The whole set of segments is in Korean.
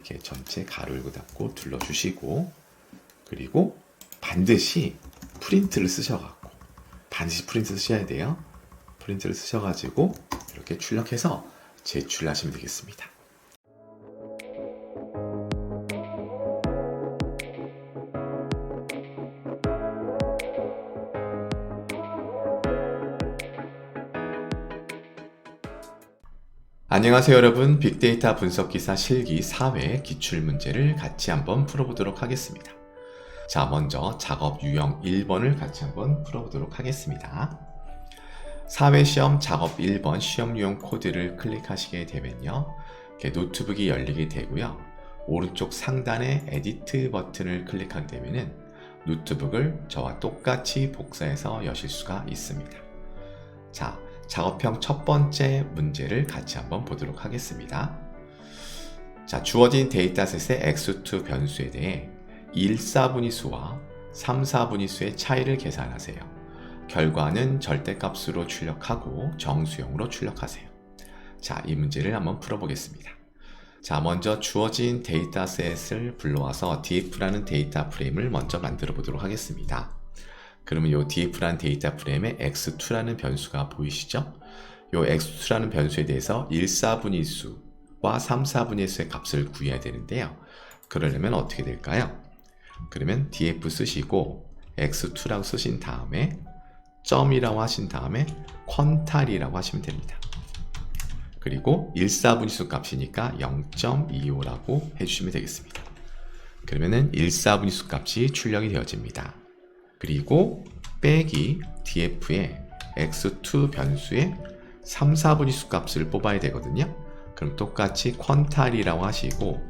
이렇게 전체 가로 열고 닫고 둘러주시고, 그리고 반드시 프린트를 쓰셔갖고, 반드시 프린트 쓰셔야 돼요. 프린트를 쓰셔가지고 이렇게 출력해서 제출하시면 되겠습니다. 안녕하세요 여러분, 빅데이터 분석기사 실기 4회 기출문제를 같이 한번 풀어보도록 하겠습니다. 자, 먼저 작업 유형 1번을 같이 한번 풀어보도록 하겠습니다. 4회 시험 작업 1번 시험 유형 코드를 클릭하시게 되면요, 이렇게 노트북이 열리게 되고요, 오른쪽 상단에 에디트 버튼을 클릭하게 되면은 노트북을 저와 똑같이 복사해서 여실 수가 있습니다. 자, 작업형 첫 번째 문제를 같이 한번 보도록 하겠습니다. 자, 주어진 데이터셋의 x2 변수에 대해 1, 4분위수와 3, 4분위수의 차이를 계산하세요. 결과는 절대값으로 출력하고 정수형으로 출력하세요. 자, 이 문제를 한번 풀어보겠습니다. 자, 먼저 주어진 데이터셋을 불러와서 df라는 데이터 프레임을 먼저 만들어 보도록 하겠습니다. 그러면 이 df라는 데이터 프레임에 x2라는 변수가 보이시죠? 이 x2라는 변수에 대해서 1, 4분위수와 3, 4분위수의 값을 구해야 되는데요. 그러려면 어떻게 될까요? 그러면 df 쓰시고 x2라고 쓰신 다음에 점이라고 하신 다음에 퀀탈이라고 하시면 됩니다. 그리고 1, 4분위수 값이니까 0.25라고 해주시면 되겠습니다. 그러면은 1, 4분위수 값이 출력이 되어집니다. 그리고 빼기 df의 x2 변수의 3, 4분위수 값을 뽑아야 되거든요. 그럼 똑같이 퀀탈이라고 하시고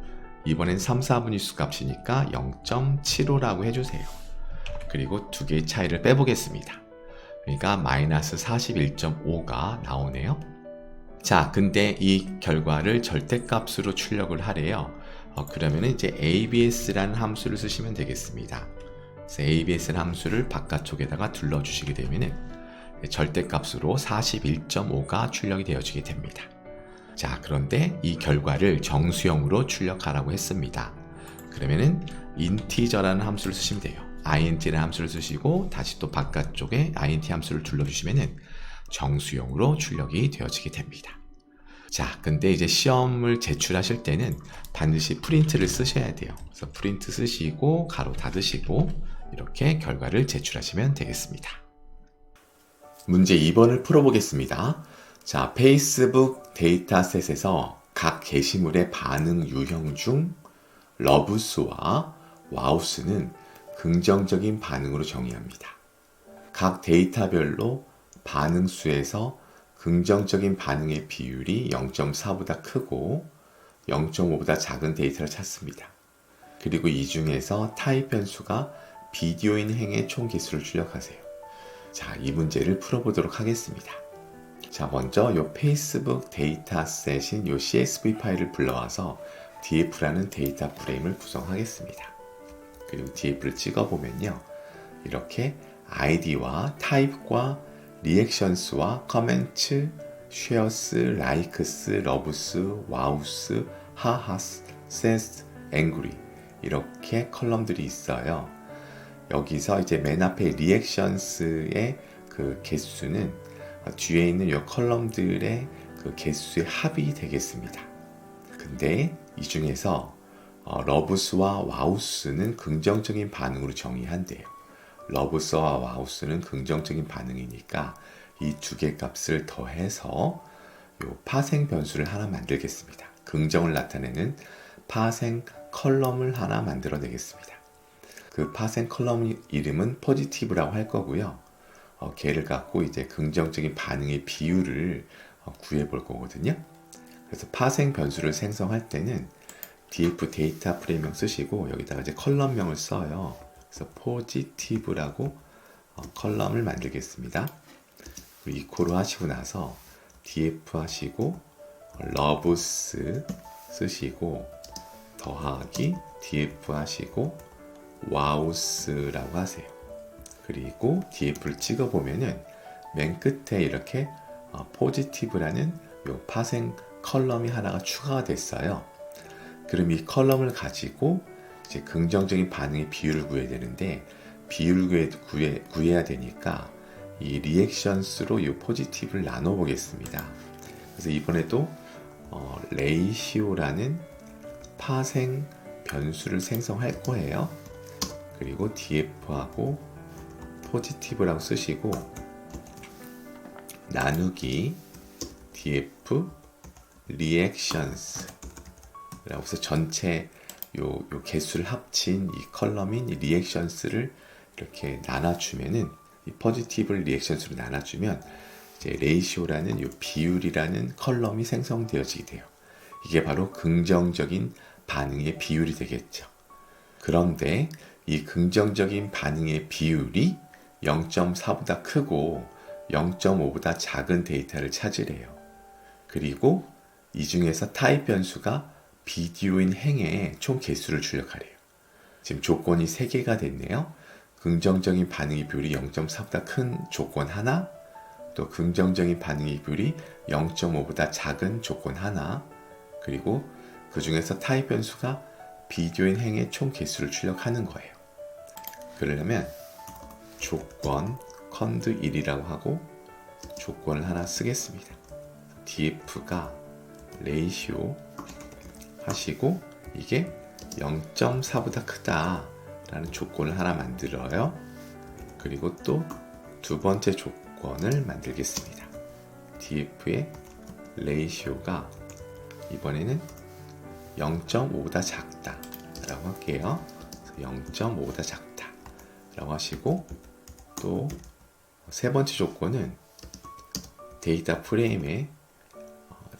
이번엔 3, 4분위수 값이니까 0.75라고 해주세요. 그리고 두 개의 차이를 빼보겠습니다. 그러니까 마이너스 41.5가 나오네요. 자, 근데 이 결과를 절대값으로 출력을 하래요. 그러면 이제 abs라는 함수를 쓰시면 되겠습니다. 그래서 abs라는 함수를 바깥쪽에다가 둘러주시게 되면 절대값으로 41.5가 출력이 되어지게 됩니다. 자, 그런데 이 결과를 정수형으로 출력하라고 했습니다. 그러면은 인티저라는 함수를 쓰시면 돼요. int라는 함수를 쓰시고 다시 또 바깥쪽에 int 함수를 둘러주시면은 정수형으로 출력이 되어지게 됩니다. 자, 근데 이제 시험을 제출하실 때는 반드시 프린트를 쓰셔야 돼요. 그래서 프린트 쓰시고 가로 닫으시고 이렇게 결과를 제출하시면 되겠습니다. 문제 2번을 풀어보겠습니다. 자, 페이스북 데이터셋에서 각 게시물의 반응 유형 중 러브수와 와우수는 긍정적인 반응으로 정의합니다. 각 데이터별로 반응수에서 긍정적인 반응의 비율이 0.4보다 크고 0.5보다 작은 데이터를 찾습니다. 그리고 이 중에서 타입 변수가 비디오인 행의 총 개수를 출력하세요. 자, 이 문제를 풀어보도록 하겠습니다. 자, 먼저 이 페이스북 데이터셋인 이 CSV 파일을 불러와서 df라는 데이터 프레임을 구성하겠습니다. 그리고 df를 찍어보면요, 이렇게 id와 타입과 리액션스와 커멘츠, 쉐어스, 라이크스, 러브스, 와우스, 하하스, 센스, 앵그리 이렇게 컬럼들이 있어요. 여기서 이제 맨 앞에 리액션스의 그 개수는 뒤에 있는 이 컬럼들의 그 개수의 합이 되겠습니다. 근데 이 중에서 러브스와 와우스는 긍정적인 반응으로 정의한대요. 러브스와 와우스는 긍정적인 반응이니까 이 두 개 값을 더해서 이 파생 변수를 하나 만들겠습니다. 긍정을 나타내는 파생 컬럼을 하나 만들어내겠습니다. 그 파생 컬럼 이름은 포지티브라고 할 거고요. 걔를 갖고 이제 긍정적인 반응의 비율을 구해 볼 거거든요. 그래서 파생 변수를 생성할 때는 df 데이터 프레임명 쓰시고 여기다가 이제 컬럼명을 써요. 그래서 positive라고 컬럼을 만들겠습니다. 이코로 하시고 나서 df 하시고 loves 쓰시고 더하기 df 하시고 wows라고 하세요. 그리고 df를 찍어보면은 맨 끝에 이렇게 positive라는 요 파생 컬럼이 하나가 추가가 됐어요. 그럼 이 컬럼을 가지고 이제 긍정적인 반응의 비율을 구해야 되는데, 비율을 구해야 되니까 이 리액션스로 이 포지티브를 나눠 보겠습니다. 그래서 이번에도 레이시오라는 파생 변수를 생성할 거예요. 그리고 df하고 포지티브라고 쓰시고 나누기 df reactions 라고 해서 전체 요 개수를 합친 이 컬럼인 이 리액션스를 이렇게 나눠주면은, 이 포지티브 리액션스로 나눠주면 이제 레이시오라는 요 비율이라는 컬럼이 생성되어지게 돼요. 이게 바로 긍정적인 반응의 비율이 되겠죠. 그런데 이 긍정적인 반응의 비율이 0.4보다 크고 0.5보다 작은 데이터를 찾으래요. 그리고 이 중에서 타입 변수가 비디오인 행의 총 개수를 출력하래요. 지금 조건이 3개가 됐네요. 긍정적인 반응의 비율이 0.4보다 큰 조건 하나, 또 긍정적인 반응의 비율이 0.5보다 작은 조건 하나, 그리고 그 중에서 타입 변수가 비디오인 행의 총 개수를 출력하는 거예요. 그러려면 조건 cond1이라고 하고 조건을 하나 쓰겠습니다. df가 레이시오 하시고 이게 0.4보다 크다 라는 조건을 하나 만들어요. 그리고 또 두 번째 조건을 만들겠습니다. df의 레이시오가 이번에는 0.5보다 작다 라고 할게요. 0.5보다 작다 라고 하시고, 또 세 번째 조건은 데이터 프레임의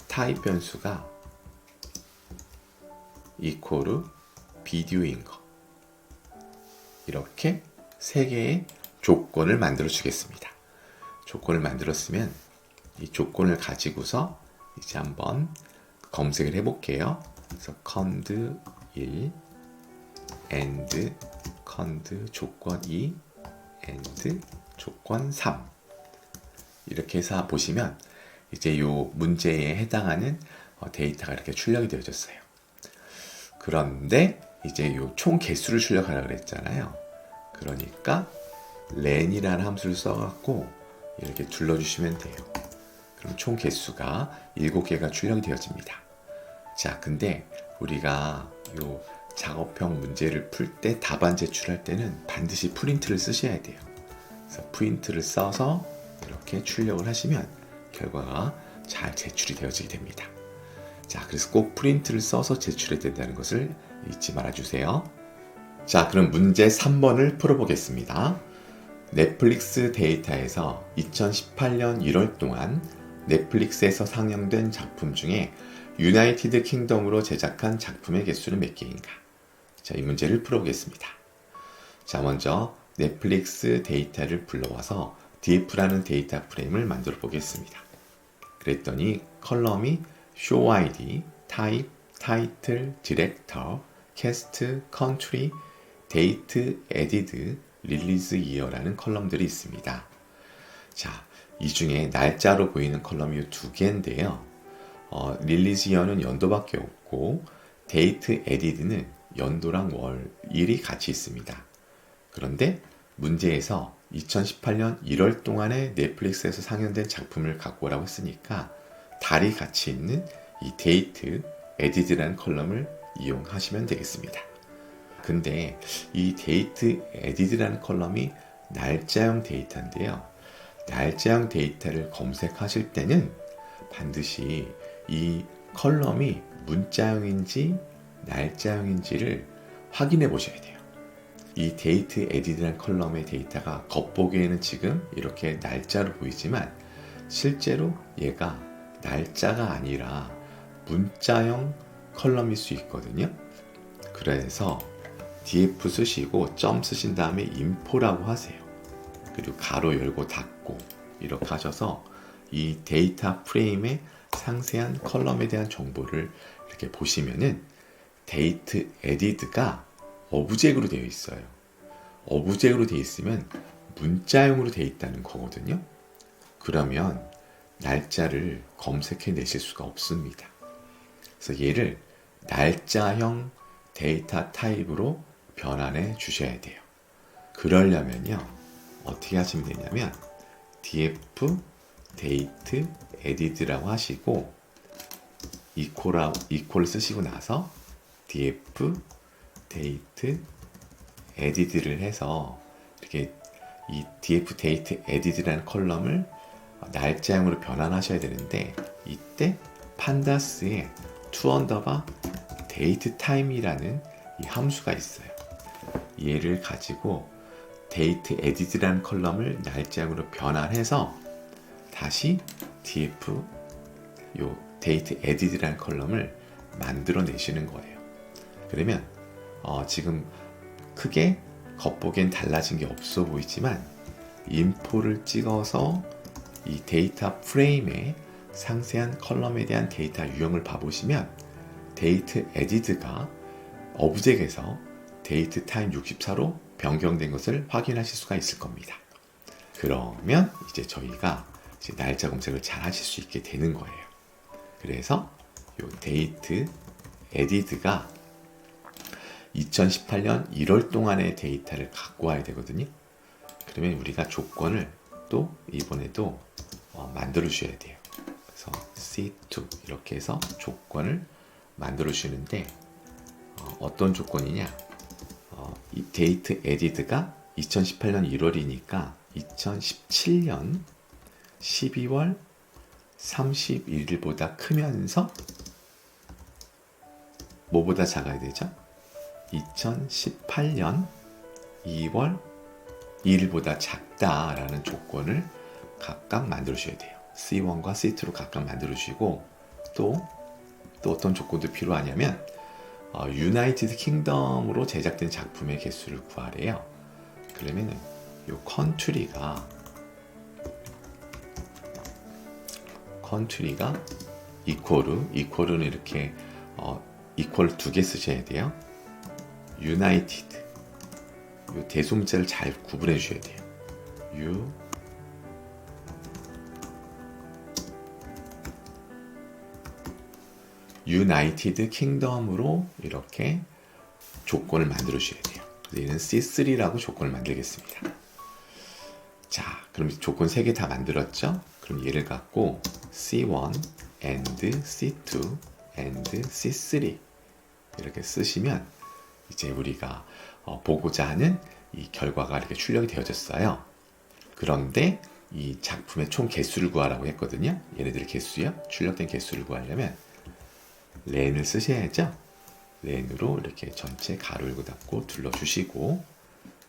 타입 변수가 이퀄 비디오인 거, 이렇게 3개의 조건을 만들어 주겠습니다. 조건을 만들었으면 이 조건을 가지고서 이제 한번 검색을 해볼게요. 그래서 cond1 and cond 조건 2 and 조건 3 이렇게 해서 보시면 이제 이 문제에 해당하는 데이터가 이렇게 출력이 되어졌어요. 그런데 이제 이 총 개수를 출력하라고 그랬잖아요. 그러니까 len이라는 함수를 써갖고 이렇게 둘러주시면 돼요. 그럼 총 개수가 7개가 출력이 되어집니다. 자, 근데 우리가 이 작업형 문제를 풀 때, 답안 제출할 때는 반드시 프린트를 쓰셔야 돼요. 그래서 프린트를 써서 이렇게 출력을 하시면 결과가 잘 제출이 되어지게 됩니다. 자, 그래서 꼭 프린트를 써서 제출해야 된다는 것을 잊지 말아주세요. 자, 그럼 문제 3번을 풀어보겠습니다. 넷플릭스 데이터에서 2018년 1월 동안 넷플릭스에서 상영된 작품 중에 유나이티드 킹덤으로 제작한 작품의 개수는 몇 개인가? 자, 이 문제를 풀어보겠습니다. 자, 먼저 넷플릭스 데이터를 불러와서 df라는 데이터 프레임을 만들어 보겠습니다. 그랬더니 컬럼이 show id, type, title, director, cast, country, date, added, release year라는 컬럼들이 있습니다. 자, 이 중에 날짜로 보이는 컬럼이 2개인데요. release year는 연도밖에 없고 date, added는 연도랑 월, 일이 같이 있습니다. 그런데 문제에서 2018년 1월 동안에 넷플릭스에서 상영된 작품을 갖고 오라고 했으니까 달이 같이 있는 이 date, added라는 컬럼을 이용하시면 되겠습니다. 근데 이 date, added라는 컬럼이 날짜형 데이터인데요. 날짜형 데이터를 검색하실 때는 반드시 이 컬럼이 문자형인지 날짜형인지를 확인해 보셔야 돼요. 이 date, added라는 컬럼의 데이터가 겉보기에는 지금 이렇게 날짜로 보이지만 실제로 얘가 날짜가 아니라 문자형 컬럼일 수 있거든요. 그래서 df 쓰시고 점 쓰신 다음에 info라고 하세요. 그리고 가로 열고 닫고 이렇게 하셔서 이 데이터 프레임의 상세한 컬럼에 대한 정보를 이렇게 보시면은 date, added가 어부잭으로 되어 있어요. 어부잭으로 되어 있으면 문자형으로 되어 있다는 거거든요. 그러면 날짜를 검색해 내실 수가 없습니다. 그래서 얘를 날짜형 데이터 타입으로 변환해 주셔야 돼요. 그러려면요, 어떻게 하시면 되냐면 df date edit라고 하시고 이퀄 쓰시고 나서 df date edit를 해서 이렇게 이 df date edit라는 컬럼을 날짜형으로 변환하셔야 되는데, 이때 판다스에 to date time이라는 이 함수가 있어요. 얘를 가지고 date edit라는 컬럼을 날짜형으로 변환해서 다시 df 요 date edit라는 컬럼을 만들어 내시는 거예요. 그러면 지금 크게 겉보기엔 달라진 게 없어 보이지만 인포를 찍어서 이 데이터 프레임의 상세한 컬럼에 대한 데이터 유형을 봐보시면 데이트 에디드가 오브젝에서 데이트 타임 64로 변경된 것을 확인하실 수가 있을 겁니다. 그러면 이제 저희가 이제 날짜 검색을 잘 하실 수 있게 되는 거예요. 그래서 이 데이트 에디드가 2018년 1월 동안의 데이터를 갖고 와야 되거든요. 그러면 우리가 조건을 또 이번에도 만들어 주셔야 돼요. 그래서 C2 이렇게 해서 조건을 만들어 주시는데, 어떤 조건이냐, 이 데이트 에디드가 2018년 1월이니까 2017년 12월 31일보다 크면서 뭐보다 작아야 되죠? 2018년 2월 2일보다 작다라는 조건을 각각 만들어 주셔야 돼요. C1과 C2로 각각 만들어 주시고, 또 어떤 조건도 필요하냐면 유나이티드 킹덤으로 제작된 작품의 개수를 구하래요. 그러면은 이 컨트리가 이퀄은 이렇게 이퀄 두 개 쓰셔야 돼요. 유나이티드 이 대소문자를 잘 구분해 주셔야 돼요. 유나이티드 킹덤으로 이렇게 조건을 만들어 주셔야 돼요. 그래서 얘는 C3라고 조건을 만들겠습니다. 자, 그럼 조건 3개 다 만들었죠? 그럼 얘를 갖고 C1 and C2 and C3 이렇게 쓰시면 이제 우리가 보고자 하는 이 결과가 이렇게 출력이 되어졌어요. 그런데 이 작품의 총 개수를 구하라고 했거든요. 얘네들 개수요. 출력된 개수를 구하려면 렌을 쓰셔야죠. 렌으로 이렇게 전체 가로 열고 닫고 둘러주시고,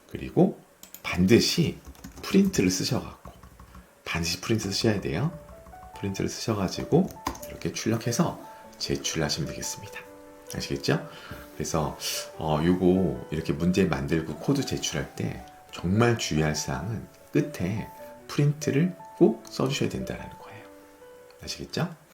그리고 반드시 프린트를 쓰셔갖고, 반드시 프린트 쓰셔야 돼요. 프린트를 쓰셔가지고 이렇게 출력해서 제출하시면 되겠습니다. 아시겠죠? 그래서 요거 이렇게 문제 만들고 코드 제출할 때 정말 주의할 사항은 끝에 프린트를 꼭 써주셔야 된다는 거예요. 아시겠죠?